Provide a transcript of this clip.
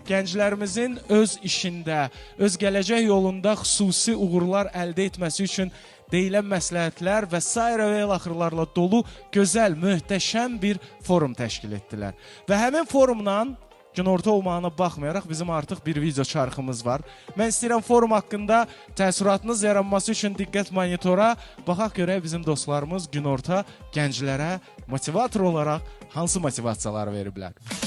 Gənclərimizin öz işində, öz gələcək yolunda xüsusi uğurlar əldə etməsi üçün deyilən məsləhətlər və sairə və axırlarla dolu gözəl, möhtəşəm bir forum təşkil etdilər. Və həmin forumdan günorta olmağına baxmayaraq bizim artıq bir video çarxımız var. Mən istəyirəm forum haqqında təəssüratınız yaranması üçün diqqət monitora baxaq görək bizim dostlarımız günorta gənclərə motivator olaraq hansı motivasiyalar veriblər.